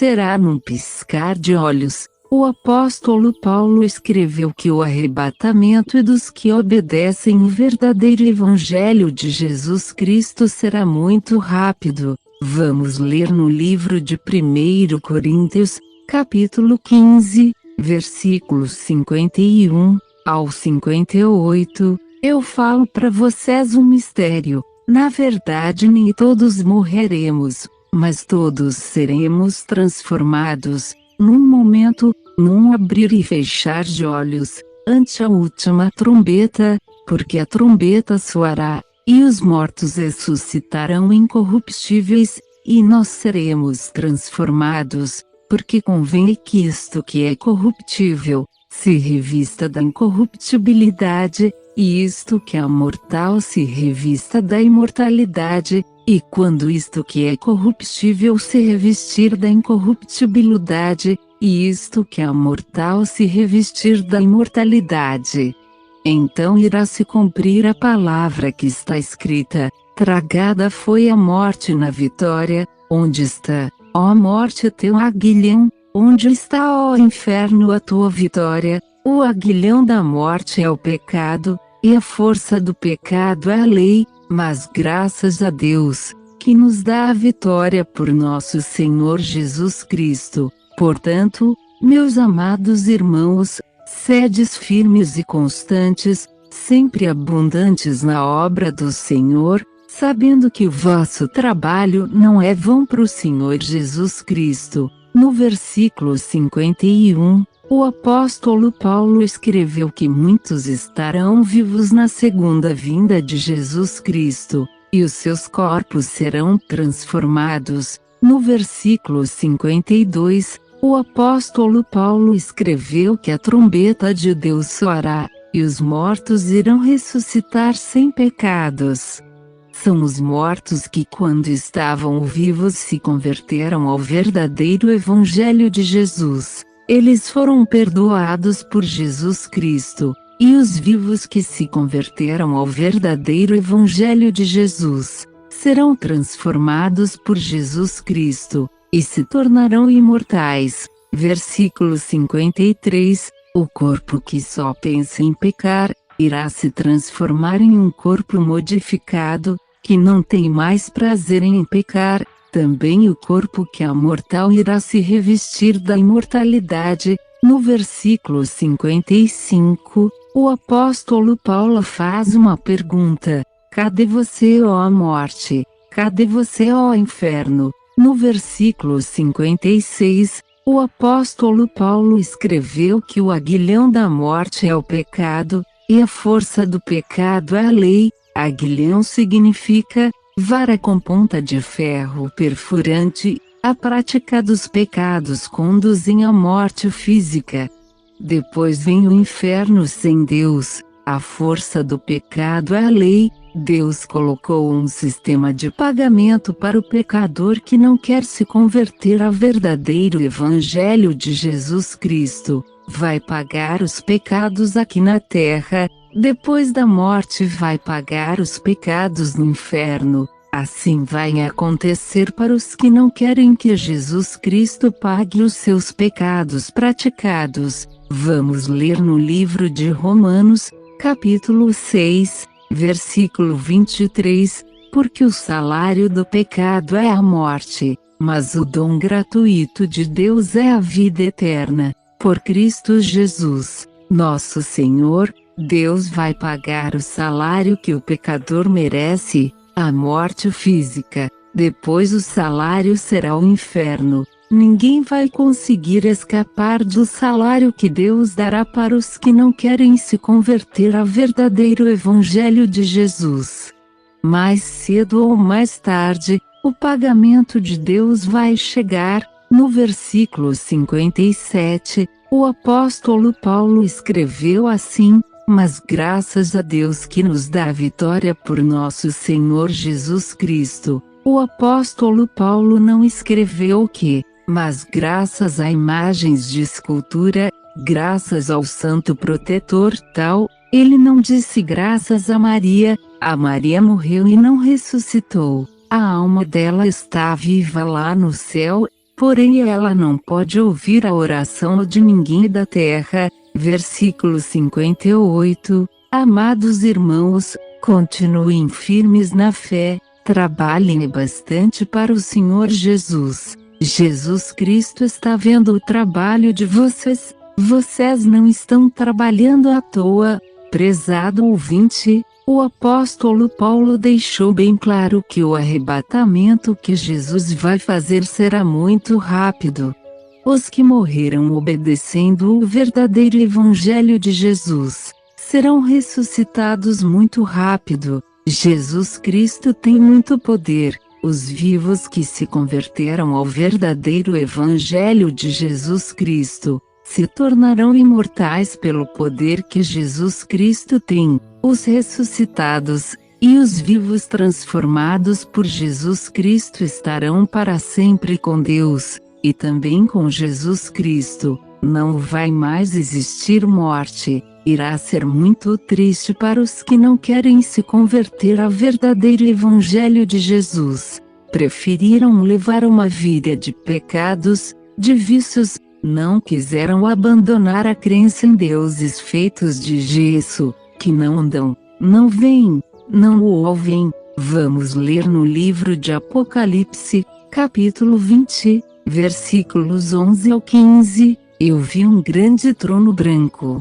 acontecerá num piscar de olhos. O apóstolo Paulo escreveu que o arrebatamento dos que obedecem o verdadeiro evangelho de Jesus Cristo será muito rápido. Vamos ler no livro de 1 Coríntios, capítulo 15, versículos 51 ao 58. Eu falo para vocês um mistério. Na verdade, nem todos morreremos, mas todos seremos transformados, num momento, num abrir e fechar de olhos, ante a última trombeta, porque a trombeta soará, e os mortos ressuscitarão incorruptíveis, e nós seremos transformados, porque convém que isto que é corruptível, se revista da incorruptibilidade, e isto que é mortal se revista da imortalidade, e quando isto que é corruptível se revestir da incorruptibilidade, e isto que é mortal se revestir da imortalidade. Então irá se cumprir a palavra que está escrita: tragada foi a morte na vitória. Onde está, ó morte, teu aguilhão? Onde está, ó inferno, a tua vitória? O aguilhão da morte é o pecado, e a força do pecado é a lei, mas graças a Deus, que nos dá a vitória por nosso Senhor Jesus Cristo. Portanto, meus amados irmãos, sedes firmes e constantes, sempre abundantes na obra do Senhor, sabendo que o vosso trabalho não é vão para o Senhor Jesus Cristo. No versículo 51, o apóstolo Paulo escreveu que muitos estarão vivos na segunda vinda de Jesus Cristo, e os seus corpos serão transformados. No versículo 52, o apóstolo Paulo escreveu que a trombeta de Deus soará, e os mortos irão ressuscitar sem pecados. São os mortos que, quando estavam vivos, se converteram ao verdadeiro evangelho de Jesus. Eles foram perdoados por Jesus Cristo, e os vivos que se converteram ao verdadeiro evangelho de Jesus, serão transformados por Jesus Cristo, e se tornarão imortais. Versículo 53, o corpo que só pensa em pecar, irá se transformar em um corpo modificado, que não tem mais prazer em pecar. Também o corpo que é mortal irá se revestir da imortalidade. No versículo 55, o apóstolo Paulo faz uma pergunta: cadê você, ó morte? Cadê você, ó inferno? No versículo 56, o apóstolo Paulo escreveu que o aguilhão da morte é o pecado, e a força do pecado é a lei. Aguilhão significa vara com ponta de ferro perfurante. A prática dos pecados conduzem à morte física. Depois vem o inferno sem Deus. A força do pecado é a lei. Deus colocou um sistema de pagamento para o pecador que não quer se converter ao verdadeiro evangelho de Jesus Cristo. Vai pagar os pecados aqui na terra, depois da morte vai pagar os pecados no inferno. Assim vai acontecer para os que não querem que Jesus Cristo pague os seus pecados praticados. Vamos ler no livro de Romanos, capítulo 6, versículo 23, porque o salário do pecado é a morte, mas o dom gratuito de Deus é a vida eterna, por Cristo Jesus, nosso Senhor. Deus vai pagar o salário que o pecador merece, a morte física. Depois o salário será o inferno. Ninguém vai conseguir escapar do salário que Deus dará para os que não querem se converter ao verdadeiro evangelho de Jesus. Mais cedo ou mais tarde, o pagamento de Deus vai chegar. No versículo 57, o apóstolo Paulo escreveu assim: mas graças a Deus que nos dá a vitória por nosso Senhor Jesus Cristo. O apóstolo Paulo não escreveu que, mas graças a imagens de escultura, graças ao santo protetor tal. Ele não disse graças a Maria. A Maria morreu e não ressuscitou. A alma dela está viva lá no céu, porém ela não pode ouvir a oração de ninguém da terra. Versículo 58. Amados irmãos, continuem firmes na fé, trabalhem bastante para o Senhor Jesus. Jesus Cristo está vendo o trabalho de vocês. Vocês não estão trabalhando à toa. Prezado ouvinte, o apóstolo Paulo deixou bem claro que o arrebatamento que Jesus vai fazer será muito rápido. Os que morreram obedecendo o verdadeiro Evangelho de Jesus serão ressuscitados muito rápido. Jesus Cristo tem muito poder. Os vivos que se converteram ao verdadeiro Evangelho de Jesus Cristo se tornarão imortais pelo poder que Jesus Cristo tem. Os ressuscitados e os vivos transformados por Jesus Cristo estarão para sempre com Deus, e também com Jesus Cristo. Não vai mais existir morte. Irá ser muito triste para os que não querem se converter ao verdadeiro Evangelho de Jesus. Preferiram levar uma vida de pecados, de vícios, não quiseram abandonar a crença em deuses feitos de gesso, que não andam, não veem, não ouvem. Vamos ler no livro de Apocalipse, capítulo 20, versículos 11 ao 15. Eu vi um grande trono branco.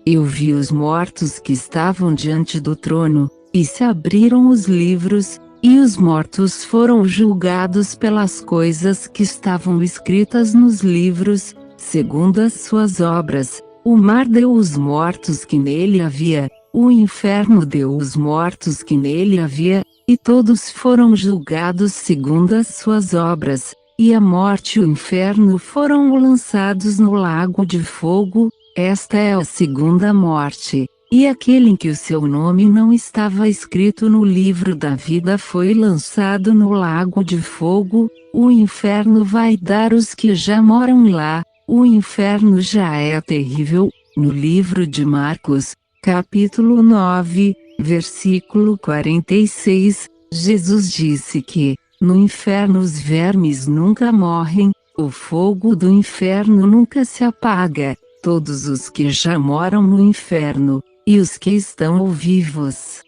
Eu vi os mortos que estavam diante do trono, e se abriram os livros, e os mortos foram julgados pelas coisas que estavam escritas nos livros, segundo as suas obras. O mar deu os mortos que nele havia, o inferno deu os mortos que nele havia, e todos foram julgados segundo as suas obras, e a morte e o inferno foram lançados no lago de fogo. Esta é a segunda morte, e aquele em que o seu nome não estava escrito no livro da vida foi lançado no lago de fogo. O inferno vai dar os que já moram lá. O inferno já é terrível. No livro de Marcos, capítulo 9, versículo 46, Jesus disse que, no inferno os vermes nunca morrem, o fogo do inferno nunca se apaga. Todos os que já moram no inferno, e os que estão vivos,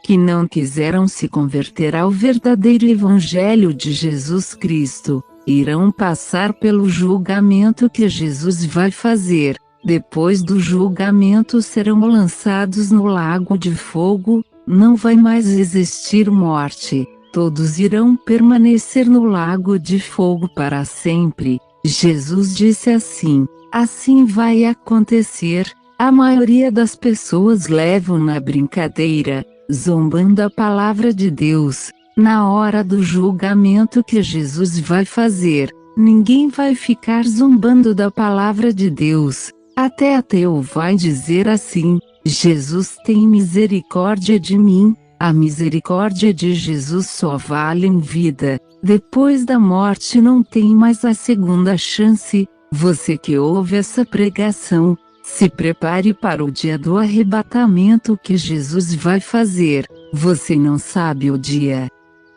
que não quiseram se converter ao verdadeiro Evangelho de Jesus Cristo, irão passar pelo julgamento que Jesus vai fazer. Depois do julgamento serão lançados no lago de fogo. Não vai mais existir morte. Todos irão permanecer no lago de fogo para sempre. Jesus disse assim: assim vai acontecer. A maioria das pessoas levam na brincadeira, zombando a palavra de Deus. Na hora do julgamento que Jesus vai fazer, ninguém vai ficar zombando da palavra de Deus. Até ateu vai dizer assim: Jesus tem misericórdia de mim. A misericórdia de Jesus só vale em vida. Depois da morte não tem mais a segunda chance. Você que ouve essa pregação, se prepare para o dia do arrebatamento que Jesus vai fazer. Você não sabe o dia,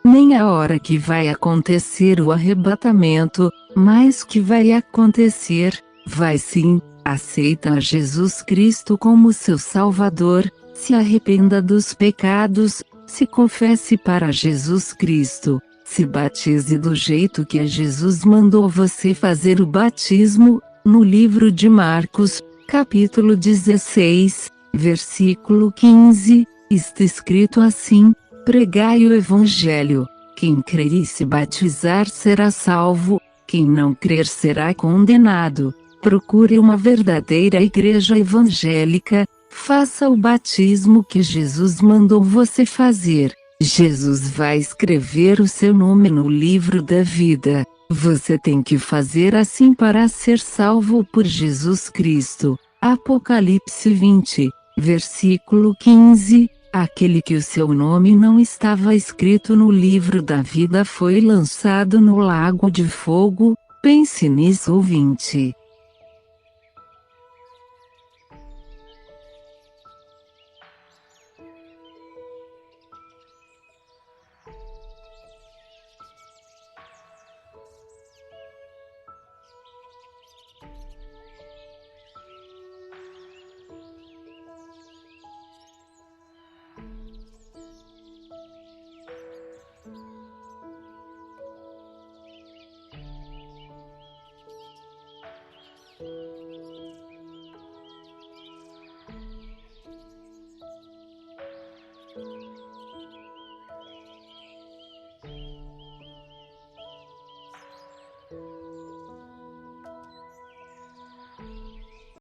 nem a hora que vai acontecer o arrebatamento, mas que vai acontecer. Vai sim. Aceita a Jesus Cristo como seu Salvador. Se arrependa dos pecados, se confesse para Jesus Cristo, se batize do jeito que Jesus mandou você fazer o batismo. No livro de Marcos, capítulo 16, versículo 15, está escrito assim: pregai o Evangelho. Quem crer e se batizar será salvo, quem não crer será condenado. Procure uma verdadeira igreja evangélica. Faça o batismo que Jesus mandou você fazer. Jesus vai escrever o seu nome no livro da vida. Você tem que fazer assim para ser salvo por Jesus Cristo. Apocalipse 20, versículo 15. Aquele que o seu nome não estava escrito no livro da vida foi lançado no lago de fogo. Pense nisso, ouvinte.